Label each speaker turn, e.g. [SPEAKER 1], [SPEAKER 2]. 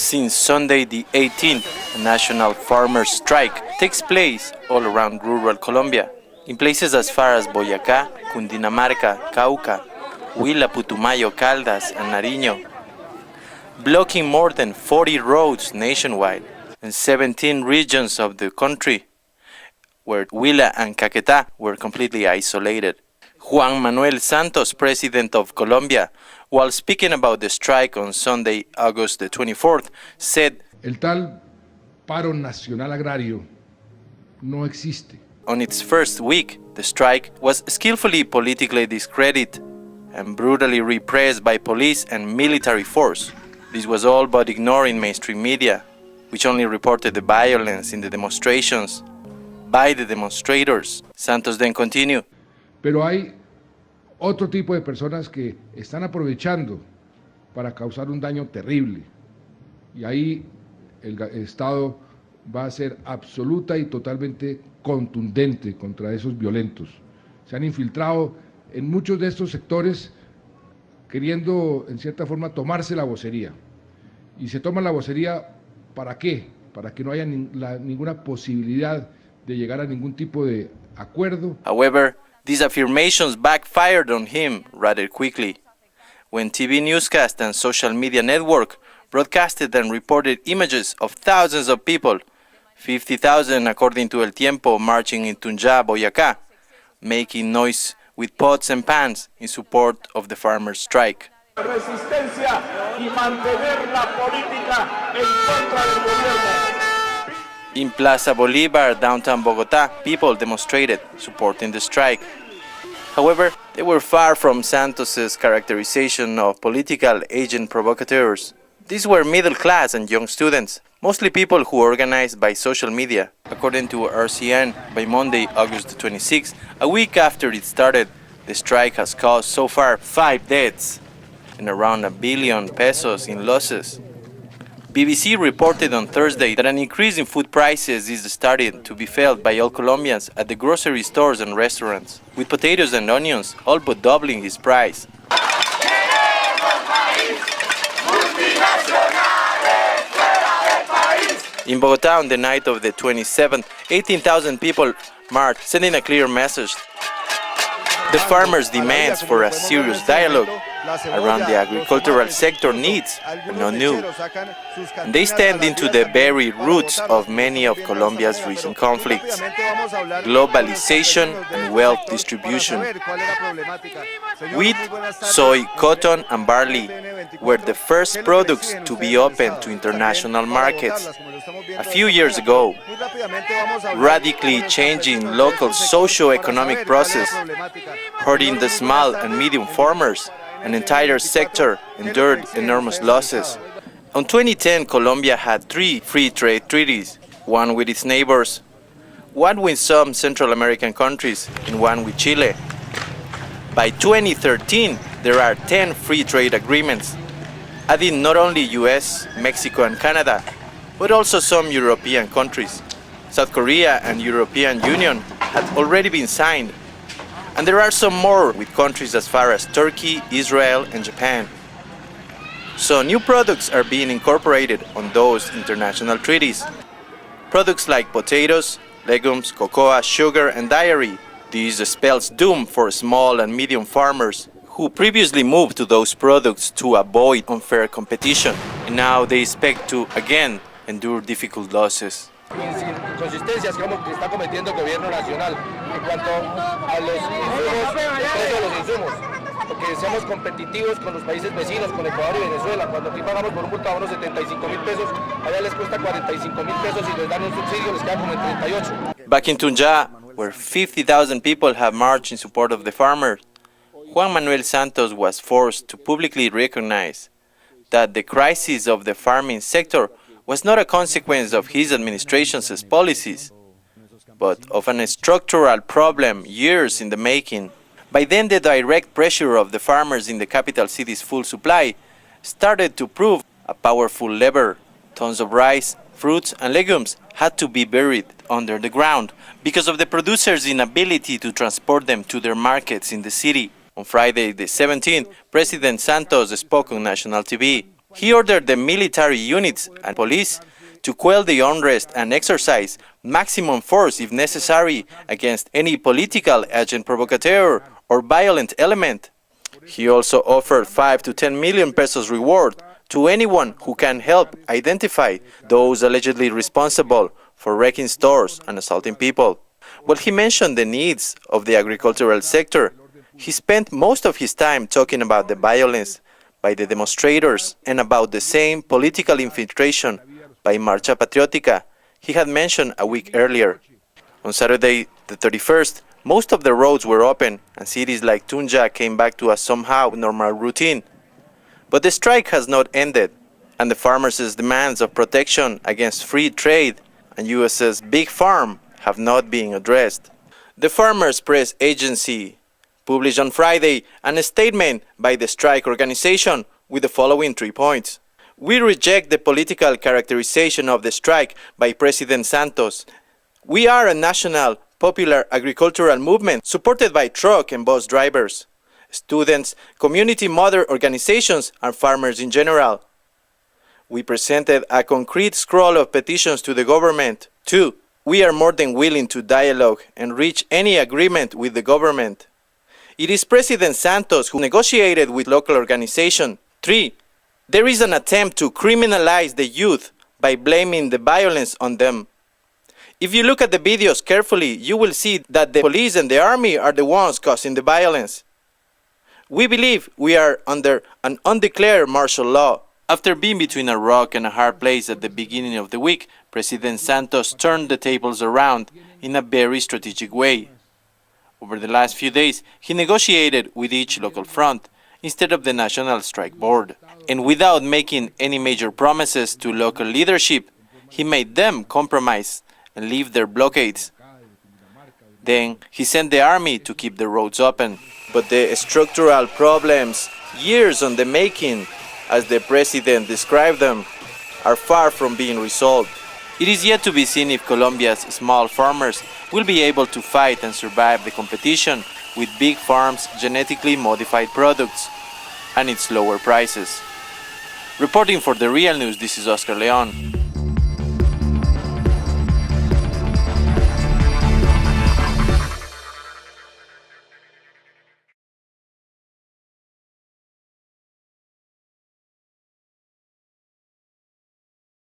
[SPEAKER 1] Since Sunday the 18th, a national farmers' strike takes place all around rural Colombia, in places as far as Boyacá, Cundinamarca, Cauca, Huila, Putumayo, Caldas, and Nariño, blocking more than 40 roads nationwide and 17 regions of the country, where Huila and Caquetá were completely isolated. Juan Manuel Santos, president of Colombia, while speaking about the strike on Sunday, August the 24th, said,
[SPEAKER 2] El tal paro nacional agrario no existe.
[SPEAKER 1] On its first week, the strike was skillfully politically discredited and brutally repressed by police and military force. This was all but ignoring mainstream media, which only reported the violence in the demonstrations by the demonstrators. Santos then continued.
[SPEAKER 2] Pero hay otro tipo de personas que están aprovechando para causar un daño terrible. Y ahí el Estado va a ser absoluta y totalmente contundente contra esos violentos. Se han infiltrado en muchos de estos sectores queriendo, en cierta forma, tomarse la vocería. Y se toman la vocería, ¿para qué? Para que no haya ninguna posibilidad de llegar a ningún tipo de acuerdo.
[SPEAKER 1] However, these affirmations backfired on him rather quickly, when TV newscast and social media network broadcasted and reported images of thousands of people, 50,000 according to El Tiempo, marching in Tunja, Boyacá, making noise with pots and pans in support of the farmers' strike.
[SPEAKER 3] Resistencia y mantener la política en contra del gobierno.
[SPEAKER 1] In Plaza Bolívar, downtown Bogotá, people demonstrated, supporting the strike. However, they were far from Santos's characterization of political agent provocateurs. These were middle-class and young students, mostly people who organized by social media. According to RCN, by Monday, August 26, a week after it started, the strike has caused so far 5 deaths and around $1 billion pesos in losses. BBC reported on Thursday that an increase in food prices is starting to be felt by all Colombians at the grocery stores and restaurants, with potatoes and onions all but doubling its price. In Bogotá, on the night of the 27th, 18,000 people marched, sending a clear message. The farmers' demands for a serious dialogue around the agricultural sector needs are not new, and they stand into the very roots of many of Colombia's recent conflicts: globalization and wealth distribution. Wheat, soy, cotton, and barley were the first products to be opened to international markets a few years ago, radically changing local socio-economic process, hurting the small and medium farmers. An entire sector endured enormous losses. In 2010, Colombia had 3 free trade treaties, one with its neighbors, one with some Central American countries, and one with Chile. By 2013, there are 10 free trade agreements, adding not only US, Mexico, and Canada, but also some European countries. South Korea and European Union had already been signed, and there are some more with countries as far as Turkey, Israel, and Japan. So new products are being incorporated on those international treaties. Products like potatoes, legumes, cocoa, sugar, and dairy. This spells doom for small and medium farmers who previously moved to those products to avoid unfair competition, and now they expect to, again, endure difficult losses.
[SPEAKER 4] Inconsistencias que está cometiendo el gobierno nacional en cuanto a los insumos, el precio de los insumos, porque seamos competitivos con los países vecinos, con Ecuador y Venezuela. Cuando aquí pagamos por un culto a unos 75,000 pesos, allá les cuesta 45,000 pesos y les dan un subsidio, les queda como en 38.
[SPEAKER 1] Back in Tunja, where 50,000 people have marched in support of the farmers, Juan Manuel Santos was forced to publicly recognize that the crisis of the farming sector was not a consequence of his administration's policies, but of a structural problem years in the making. By then, the direct pressure of the farmers in the capital city's full supply started to prove a powerful lever. Tons of rice, fruits, and legumes had to be buried under the ground because of the producers' inability to transport them to their markets in the city. On Friday, the 17th, President Santos spoke on national TV. He ordered the military units and police to quell the unrest and exercise maximum force if necessary against any political agent provocateur or violent element. He also offered 5 to 10 million pesos reward to anyone who can help identify those allegedly responsible for wrecking stores and assaulting people. While he mentioned the needs of the agricultural sector, he spent most of his time talking about the violence by the demonstrators and about the same political infiltration by Marcha Patriótica he had mentioned a week earlier. On Saturday, the 31st, most of the roads were open and cities like Tunja came back to a somehow normal routine. But the strike has not ended, and the farmers' demands of protection against free trade and US's big farm have not been addressed. The Farmers' Press Agency published on Friday a statement by the strike organization with the following 3 points. We reject the political characterization of the strike by President Santos. We are a national, popular agricultural movement supported by truck and bus drivers, students, community mother organizations, and farmers in general. We presented a concrete scroll of petitions to the government. 2. We are more than willing to dialogue and reach any agreement with the government. It is President Santos who negotiated with local organizations. 3. There is an attempt to criminalize the youth by blaming the violence on them. If you look at the videos carefully, you will see that the police and the army are the ones causing the violence. We believe we are under an undeclared martial law. After being between a rock and a hard place at the beginning of the week, President Santos turned the tables around in a very strategic way. Over the last few days, he negotiated with each local front instead of the National Strike Board. And without making any major promises to local leadership, he made them compromise and leave their blockades. Then he sent the army to keep the roads open. But the structural problems, years on the making, as the president described them, are far from being resolved. It is yet to be seen if Colombia's small farmers will be able to fight and survive the competition with big farms' genetically modified products and its lower prices. Reporting for The Real News, this is Oscar Leon.